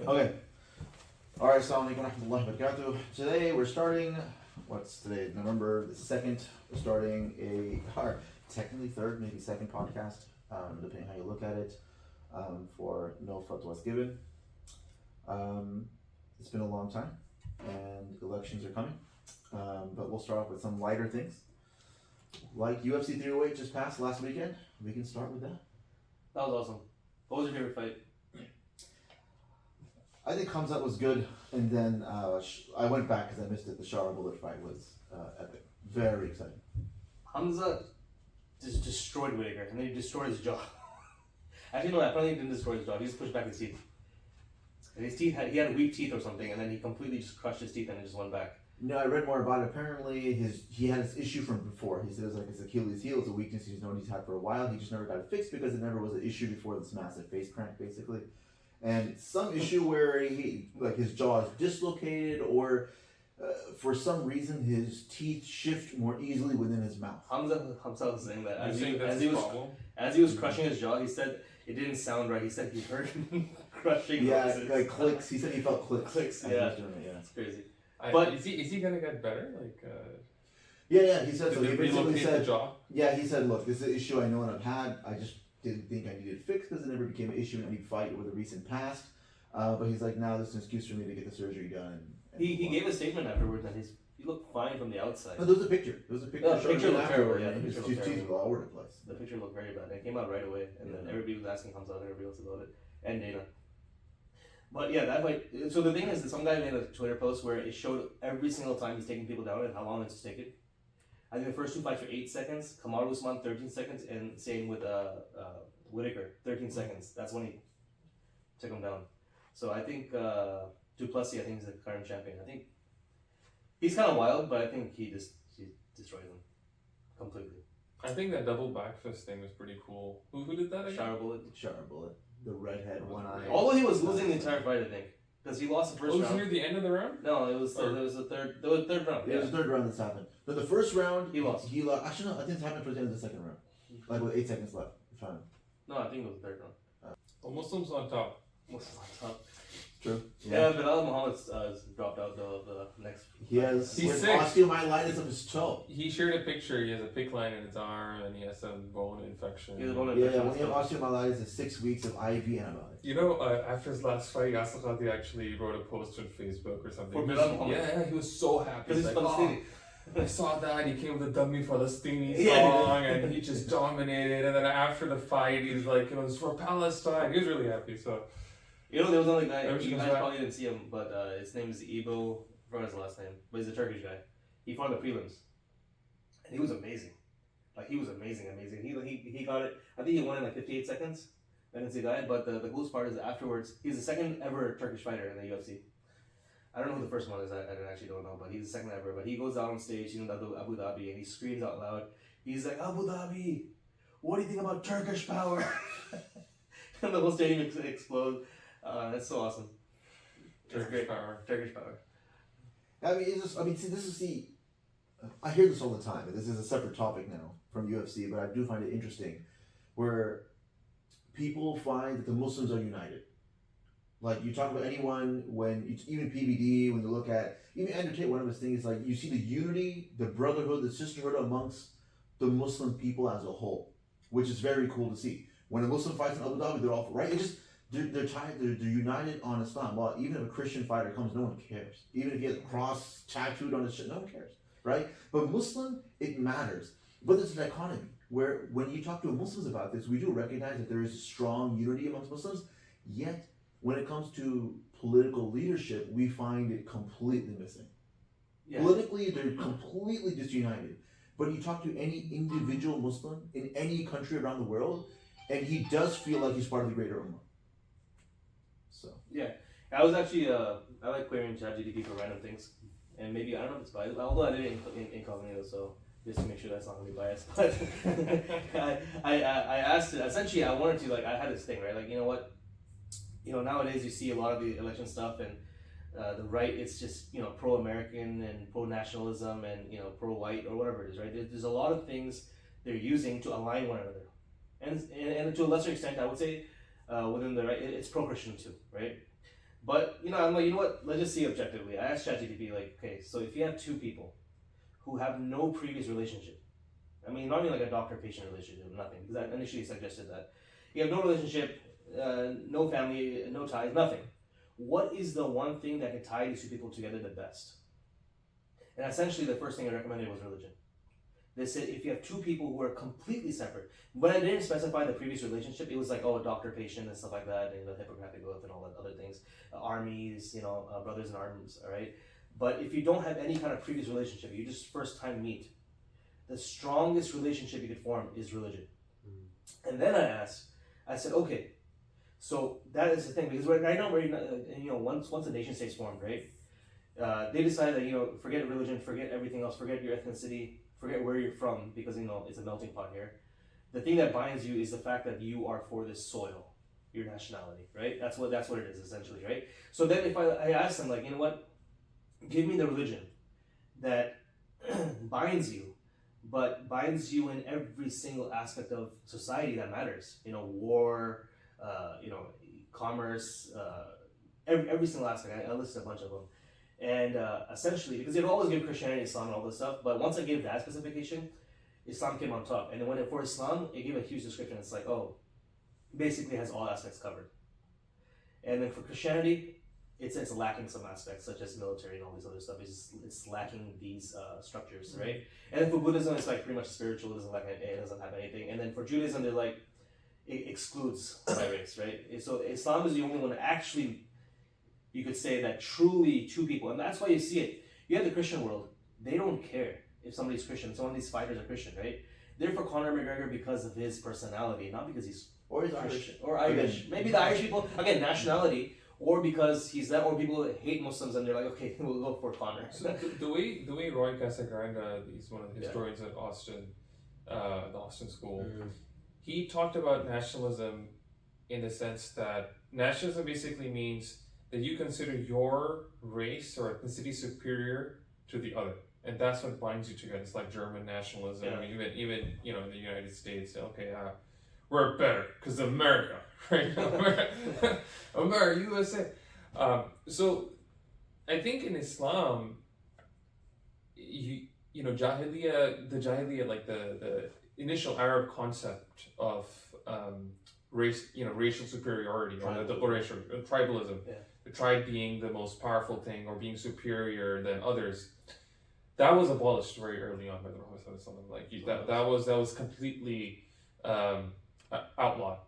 Okay. Alright, assalamu alaikum wa rahmatullahi wa barakatuh. Today we're starting, what's today, November the 2nd. We're starting our technically third, maybe second podcast, depending how you look at it, for no fatwas given. It's been a long time, and elections are coming, but we'll start off with some lighter things. Like UFC 308 just passed last weekend, we can start with that. That was awesome. What was your favorite fight? I think Hamza was good, and then I went back because I missed it. The Shara Bullet fight was epic. Very exciting. Hamza just destroyed Whitaker, and then he destroyed his jaw. Actually, no, apparently he didn't destroy his jaw. He just pushed back his teeth. And his teeth he had weak teeth or something, and then he completely just crushed his teeth and it just went back. No, I read more about it. Apparently, he had his issue from before. He said it was like his Achilles heel. It's a weakness he's known he's had for a while. He just never got it fixed because it never was an issue before this massive face crank, basically. And some issue where his jaw is dislocated, or for some reason his teeth shift more easily within his mouth. Hamza was saying that as he was crushing his jaw, he said it didn't sound right. He said he heard crushing. Yeah, like clicks. He said he felt clicks. Clicks. Yeah, it's crazy. But is he gonna get better? Yeah. He said so. He basically said, the jaw? Yeah, he said, look, this is an issue I know and I've had. I just didn't think I needed it fixed because it never became an issue in any fight with the recent past. But he's like, now this is an excuse for me to get the surgery done. And he gave a statement afterwards that he looked fine from the outside. No, there was a picture. There was a picture. The picture looked terrible. Yeah, his teeth were all over the place. The picture looked very bad. It came out right away, and then everybody was asking Hamza and everybody else about it, and Dana. But yeah, that fight. So the thing is that some guy made a Twitter post where it showed every single time he's taking people down and how long it's taken. I think the first two fights were 8 seconds. Kamaru Usman 13 seconds, and same with Whitaker 13 seconds. That's when he took him down. So I think Duplessis, I think, is the current champion. I think he's kind of wild, but I think he destroyed him completely. I think that double back fist thing was pretty cool. Who did that again? Shara Bullet. The redhead, one eye. Although he was losing the entire fight, I think, because he lost the first round. Was it near the end of the round? No, it was the third round. Yeah, it was the third round that's happened. But the first round, he lost. Actually, no, I think it happened towards the end of the second round, like with 8 seconds left. No, I think it was the third round. Muslims on top. Muslims on top. True. Yeah, but Al Muhammad's dropped out the next. He's sick. Osteomyelitis of his toe. He shared a picture. He has a PICC line in his arm, and he has some bone infection. When you have osteomyelitis, it's 6 weeks of IV antibiotics. You know, after his last fight, Yasser Khadi actually wrote a post on Facebook or something. Yeah, he was so happy. Because he's Palestinian. I saw that. He came with a Dummy Palestini song, and he just dominated. And then after the fight, he's like, it's for Palestine. He was really happy. So. There was another guy, you guys probably didn't see him, but his name is Ibo, I forgot his last name, but he's a Turkish guy. He fought in the prelims. And he was amazing. He was amazing. He got it, I think he won in 58 seconds. I didn't see that, but the coolest part is afterwards, he's the second ever Turkish fighter in the UFC. I don't know who the first one is, I actually don't know, but he's the second ever. But he goes out on stage, Abu Dhabi, and he screams out loud. He's like, Abu Dhabi, what do you think about Turkish power? And the whole stadium explodes. That's so awesome. Turkish power. I hear this all the time. This is a separate topic now from UFC, but I do find it interesting where people find that the Muslims are united. Like, you talk about anyone, even PBD, when you look at, even Entertain, one of his things, like, you see the unity, the brotherhood, the sisterhood amongst the Muslim people as a whole, which is very cool to see. When a Muslim fights in Abu Dhabi, they're all, right? They're united on Islam. Well, even if a Christian fighter comes, no one cares. Even if he has a cross tattooed on his shit, no one cares, right? But Muslim, it matters. But there's a dichotomy where when you talk to Muslims about this, we do recognize that there is strong unity amongst Muslims, yet when it comes to political leadership, we find it completely missing. Yeah. Politically, they're completely disunited. But you talk to any individual Muslim in any country around the world, and he does feel like he's part of the greater Ummah. So yeah, I was actually I like querying ChatGPT for random things, and maybe I don't know if it's biased, although I did it in incognito, so just to make sure that's not gonna be biased. But I asked it essentially. I wanted to I had this thing, right? You know what? Nowadays you see a lot of the election stuff and the right. It's just pro-American and pro-nationalism and pro-white or whatever it is, right? There's a lot of things they're using to align one another, and to a lesser extent, I would say. Within the right, it's pro-Christian too, right? But I'm like, you know what? Let's just see objectively. I asked ChatGPT, like, okay, so if you have two people who have no previous relationship, I mean, not even like a doctor-patient relationship, nothing, because I initially suggested that you have no relationship, no family, no ties, nothing. What is the one thing that can tie these two people together the best? And essentially, the first thing I recommended was religion. They said if you have two people who are completely separate, when I didn't specify the previous relationship, it was like, oh, a doctor-patient and stuff like that, and the Hippocratic Oath and all that other things, armies, brothers in arms, all right? But if you don't have any kind of previous relationship, you just first time meet, the strongest relationship you could form is religion. And then I said, okay, so that is the thing, because right now, once a nation state's formed, right? They decided that, forget religion, forget everything else, forget your ethnicity, forget where you're from, because it's a melting pot here. The thing that binds you is the fact that you are for this soil, your nationality, right? That's what it is essentially, right? So then if I ask them, like, you know what, give me the religion that binds you, but binds you in every single aspect of society that matters. War, commerce, every single aspect. I listed a bunch of them. And essentially, because they'd always give Christianity, Islam, and all this stuff, but once I gave that specification, Islam came on top. And then for Islam, it gave a huge description. It's like, oh, basically has all aspects covered. And then for Christianity, it's lacking some aspects, such as military and all these other stuff. It's lacking these structures, right? And then for Buddhism, it's like pretty much spiritual. It doesn't have anything. And then for Judaism, they're like, it excludes by race, right? So Islam is the only one that actually, you could say that truly two people, and that's why you see it. You have the Christian world; they don't care if somebody's Christian. Some of these fighters are Christian, right? They're for Conor McGregor because of his personality, not because he's Christian or Irish. Maybe the Irish people, again, nationality, or because he's that, or people that hate Muslims and they're like, okay, we'll go for Conor. So the way Roy Casagrande, he's one of the historians at Austin, the Austin School, he talked about nationalism in the sense that nationalism basically means that you consider your race or ethnicity superior to the other, and that's what binds you together. It's like German nationalism, even in the United States. Okay, we're better because America, right? America, USA. So I think in Islam, Jahiliyyah, like the initial Arab concept of racial superiority or racial tribalism. Yeah. The tribe being the most powerful thing or being superior than others, that was abolished very early on by the Prophet. That was completely outlawed.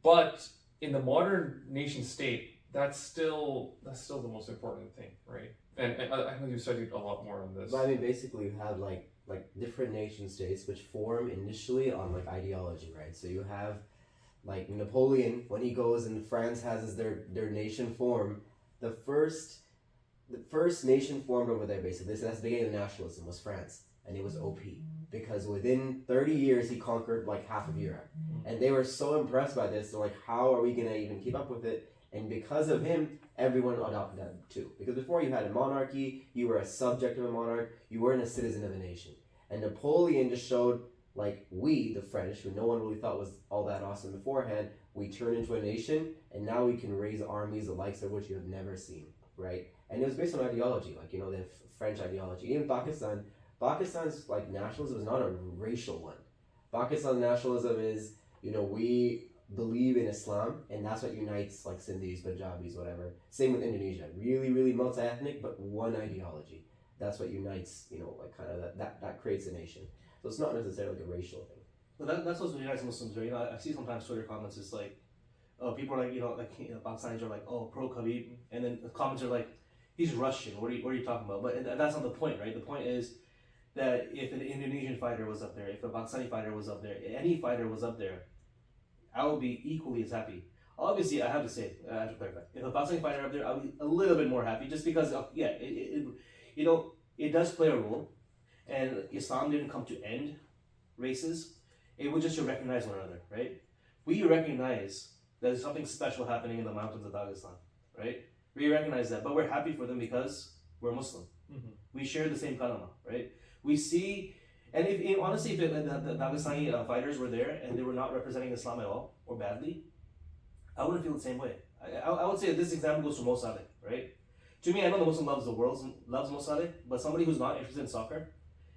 But in the modern nation state, that's still the most important thing, right? And I know you studied a lot more on this. But I mean, basically, you have like different nation states which form initially on like ideology, right? So you have like Napoleon, when he goes and France has their nation form, the first nation formed over there, basically, that's the beginning of nationalism, was France, and it was OP, because within 30 years he conquered like half of Europe, and they were so impressed by this. They're like, how are we gonna even keep up with it? And because of him, everyone adopted that too. Because before you had a monarchy, you were a subject of a monarch, you weren't a citizen of a nation. And Napoleon just showed, like, we, the French, who no one really thought was all that awesome beforehand, we turned into a nation, and now we can raise armies the likes of which you have never seen, right? And it was based on ideology, like, the French ideology. Even Pakistan's, like, nationalism is not a racial one. Pakistan's nationalism is, we believe in Islam, and that's what unites, like, Sindhis, Punjabis, whatever. Same with Indonesia. Really, really multi-ethnic, but one ideology. That's what unites, like, kind of that creates a nation. So it's not necessarily like a racial thing. Well, that's what unites Muslims, right? I see sometimes Twitter comments, it's like, people are like, Pakistanis are like, oh, pro Khabib, and then the comments are like, he's Russian. What are you talking about? But that's not the point, right? The point is that if an Indonesian fighter was up there, if a Pakistani fighter was up there, any fighter was up there, I would be equally as happy. Obviously, I have to clarify, if a Pakistani fighter up there, I'll be a little bit more happy, just because, it does play a role. And Islam didn't come to end races. It was just to recognize one another, right? We recognize that there's something special happening in the mountains of Dagestan, right? We recognize that, but we're happy for them because we're Muslim. Mm-hmm. We share the same kalama, right? We see, and if the Dagestani fighters were there and they were not representing Islam at all or badly, I wouldn't feel the same way. I would say this example goes to Mo Salah, right? To me, I know the Muslim loves Mo Salah, but somebody who's not interested in soccer,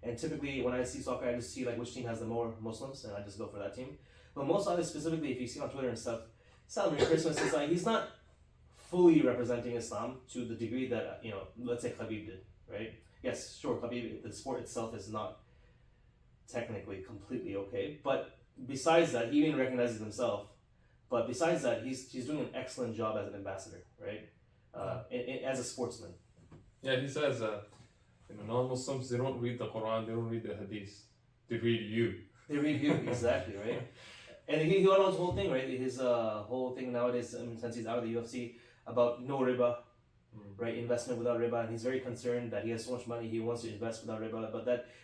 and typically when I see soccer, I just see like which team has the more Muslims, and I just go for that team. But Mo Salah specifically, if you see on Twitter and stuff, celebrating Christmas, it's like he's not fully representing Islam to the degree that let's say Khabib did, right? Yes, sure, Khabib, the sport itself is not technically completely okay, but besides that, he even recognizes himself. But besides that, he's doing an excellent job as an ambassador, right? As a sportsman. Yeah, he says, non-Muslims, they don't read the Quran, they don't read the Hadith. They read you. They read you, exactly, right? And he went on his whole thing, right? His whole thing nowadays, since he's out of the UFC, about no riba, right? Investment without riba, and he's very concerned that he has so much money, he wants to invest without riba,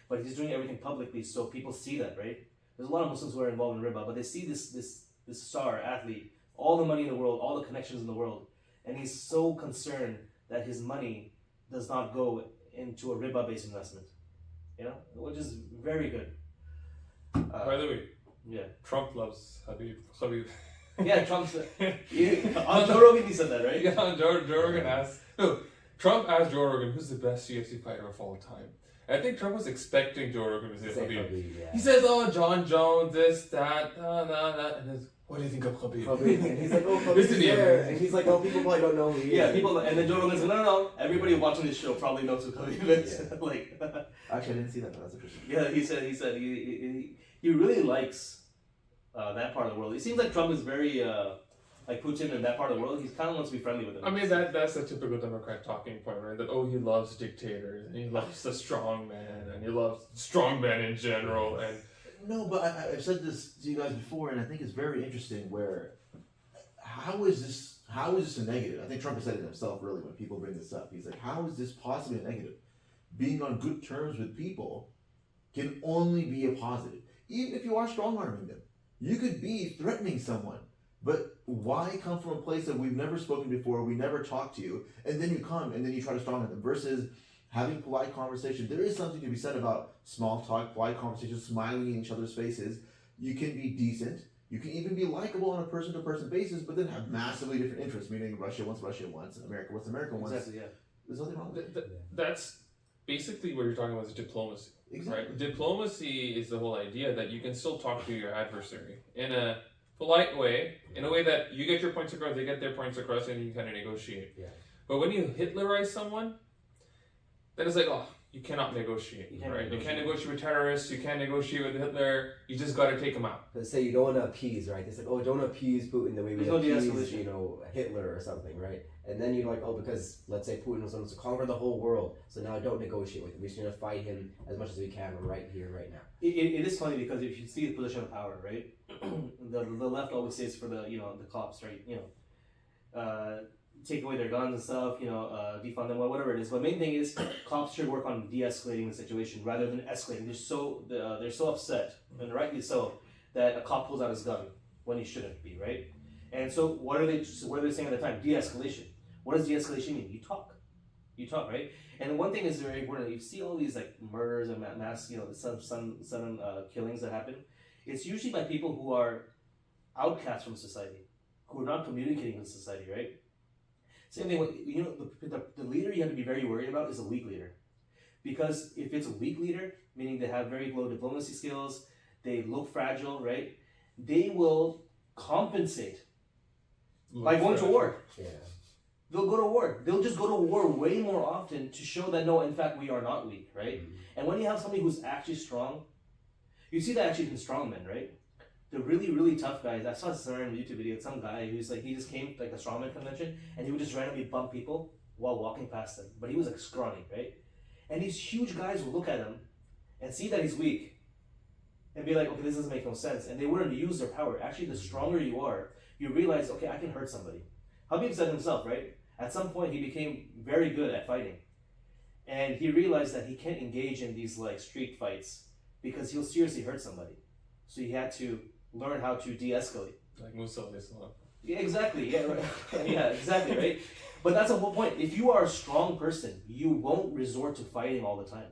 but he's doing everything publicly, so people see that, right? There's a lot of Muslims who are involved in riba, but they see this star athlete, all the money in the world, all the connections in the world, and he's so concerned that his money does not go into a riba-based investment, which is very good. By the way, yeah, Trump loves Khabib. Yeah, Trump's on Joe Rogan he said that, right? Yeah, Joe Rogan asked. No, Trump asked Joe Rogan, who's the best UFC fighter of all time. I think Trump was expecting Joe Rogan to say Khabib. Yeah. He says, "Oh, John Jones, this, that, and then, what do you think of Khabib?" And he's like, "Oh, Khabib's there," and he's like, "Oh, people probably don't know who he is." Yeah, people, and then Joe Rogan's like, "No, everybody watching this show probably knows who Khabib is." Yeah. Like, Actually, I didn't see that, but that's interesting. yeah, he said he really likes that part of the world. It seems like Trump is very like Putin in that part of the world. He kind of wants to be friendly with him. I mean, that's a typical Democrat talking point, right? That, he loves dictators, and he loves the strong man, and he loves strong men in general, and... No, but I've said this to you guys before, and I think it's very interesting where, how is this a negative? I think Trump has said it himself, really, when people bring this up. He's like, how is this possibly a negative? Being on good terms with people can only be a positive. Even if you are strong-arming them. You could be threatening someone. But why come from a place that we've never spoken before, we never talked to you, and then you come and then you try to strong them versus having polite conversation. There is something to be said about small talk, polite conversation, smiling in each other's faces. You can be decent. You can even be likable on a person-to-person basis, but then have massively different interests, meaning Russia wants, and America wants, America wants. Exactly, yeah. There's nothing wrong with it. That's basically what you're talking about is diplomacy. Exactly. Right? Diplomacy is the whole idea that you can still talk to your adversary in a polite way, in a way that you get your points across, they get their points across, and you kind of negotiate. Yeah. But when you Hitlerize someone, then it's like, you cannot negotiate, right? You can't negotiate with terrorists, you can't negotiate with Hitler, you just got to take them out. Let's say you don't want to appease, right? It's like, don't appease Putin the way we appease, Hitler or something, right? And then you're like, because let's say Putin was going to conquer the whole world, so now don't negotiate with him. We're just going to fight him as much as we can right here, right now. It is funny because if you see the position of power, right? the left always says for the cops, right? Take away their guns and stuff, defund them, whatever it is. But main thing is, cops should work on de-escalating the situation rather than escalating. They're so upset, and rightly so, that a cop pulls out his gun when he shouldn't be, right? And so what are they saying at the time? De-escalation. What does de-escalation mean? You talk, right? And the one thing is very important. You see all these like murders and mass, sudden killings that happen. It's usually by people who are outcasts from society, who are not communicating with society, right? Same thing with, the leader you have to be very worried about is a weak leader. Because if it's a weak leader, meaning they have very low diplomacy skills, they look fragile, right? They will compensate by going to war. Yeah. They'll go to war. They'll just go to war way more often to show that, no, in fact, we are not weak, right? Mm-hmm. And when you have somebody who's actually strong, you see that actually in strongmen, right? The really, really tough guys. I saw this in a YouTube video. Some guy who's like, he just came to like a strongman convention and he would just randomly bump people while walking past them. But he was like scrawny, right? And these huge guys will look at him and see that he's weak and be like, okay, this doesn't make no sense. And they wouldn't use their power. Actually, the stronger you are, you realize, okay, I can hurt somebody. Khabib said himself, right? At some point, he became very good at fighting. And he realized that he can't engage in these like street fights because he'll seriously hurt somebody. So he had to learn how to de-escalate. Like Musa al-Islam. Yeah, exactly. Yeah, right. Yeah, exactly, right? But that's the whole point. If you are a strong person, you won't resort to fighting all the time.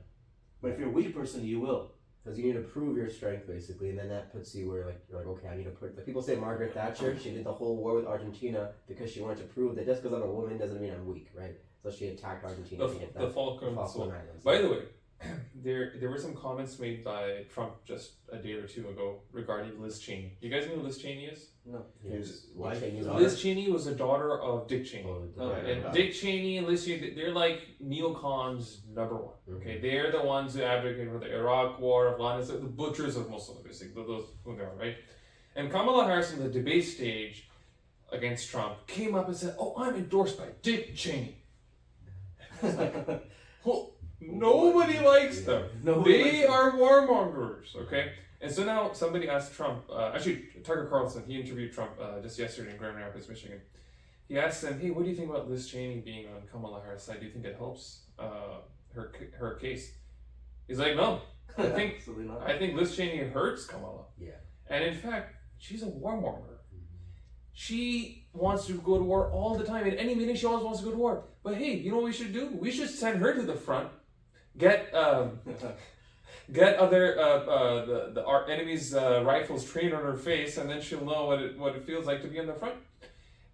But if you're a weak person, you will. because you need to prove your strength basically, and then that puts you where like you're like, okay, I need to put. Like people say Margaret Thatcher, she did the whole war with Argentina because she wanted to prove that just because I'm a woman doesn't mean I'm weak, right? So she attacked Argentina. The Falkland Islands. By the way, there were some comments made by Trump just a day or two ago regarding Liz Cheney. Do you guys know who Liz Cheney is? No. His wife. Liz Cheney was the daughter of Dick Cheney. And Dick Cheney and Liz Cheney, they're like neocons number one. Okay, they're the ones who advocate for the Iraq War, Afghanistan, the butchers of Muslims, basically, those who they are, right? And Kamala Harris on the debate stage against Trump came up and said, "Oh, I'm endorsed by Dick Cheney." Well, nobody likes them. They are warmongers, okay? And so now somebody asked Trump, actually Tucker Carlson, he interviewed Trump just yesterday in Grand Rapids, Michigan. He asked him, hey, what do you think about Liz Cheney being on Kamala Harris' side? Do you think it helps her case? He's like, no. I think Liz Cheney hurts Kamala. Yeah. And in fact, she's a warmonger. She wants to go to war all the time. At any minute, she always wants to go to war. But hey, you know what we should do? We should send her to the front, get other our enemy's rifles trained on her face, and then she'll know what it feels like to be on the front.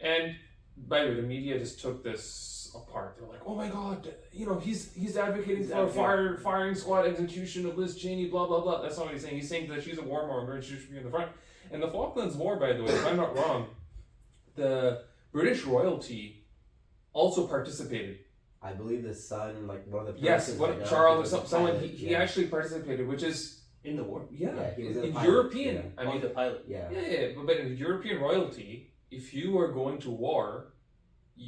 And by the way, the media just took this apart. They're like, oh my God, he's advocating for a firing squad execution of Liz Cheney, blah blah blah. That's not what he's saying. He's saying that she's a warmonger and she should be in the front. And the Falklands War, by the way, if I'm not wrong, the British royalty also participated. I believe the son, like one of the Charles or someone, he actually participated, which is in the war. Yeah, he was in European. Yeah. I mean, the pilot. Yeah, but in European royalty, if you are going to war,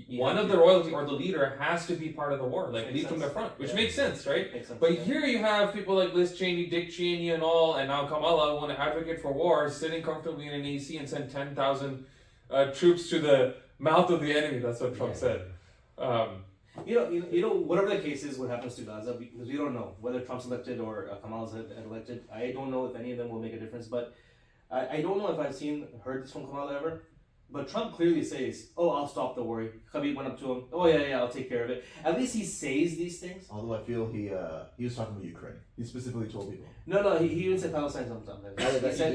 one of the royalty or the leader has to be part of the war, like lead from the front, which makes sense, right? Makes sense, but here you have people like Liz Cheney, Dick Cheney, and all, and now Kamala want to advocate for war, sitting comfortably in an AC and send 10,000 troops to the mouth of the enemy. That's what Trump said. Whatever the case is, what happens to Gaza, because we don't know whether Trump's elected or Kamala's elected. I don't know if any of them will make a difference, but I don't know if I've heard this from Kamala ever. But Trump clearly says, "Oh, I'll stop the war." Khabib went up to him. "Oh yeah, I'll take care of it." At least he says these things. Although I feel he was talking about Ukraine. He specifically told people. No, he even said Palestine sometimes.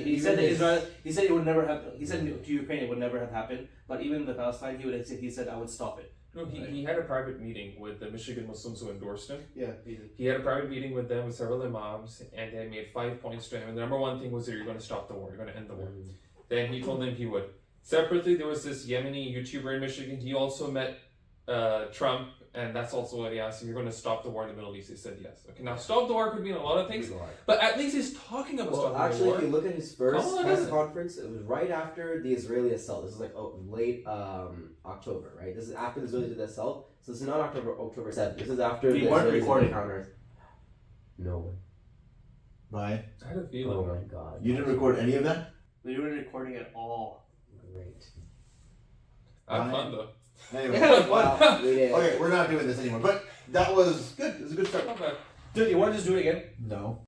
He said that Israel. He said it would never have. He said to Ukraine it would never have happened. But even the Palestine, he said I would stop it. No, he had a private meeting with the Michigan Muslims who endorsed him. Yeah, he did. He had a private meeting with them with several imams, and they made 5 points to him. And the number one thing was that you're going to stop the war. You're going to end the war. Then he told them he would. Separately, there was this Yemeni YouTuber in Michigan. He also met Trump, and that's also what he asked him. You're going to stop the war in the Middle East. He said yes. Okay, now stop the war could mean a lot of things, but at least he's talking about stopping the war. Actually, if you look at his first press conference, it was right after the Israeli assault. This is like late October, right? This is after the Israelis did the assault. So this is not October 7th. This is after the Israelis encounters. No way. Ryan? I had a feeling. Oh my God. You didn't record any of that? We weren't recording at all. Great. I had fun though. Anyway. Okay, we're not doing this anymore. But that was good. It was a good start. Not bad. Dude, you want to just do it again? No.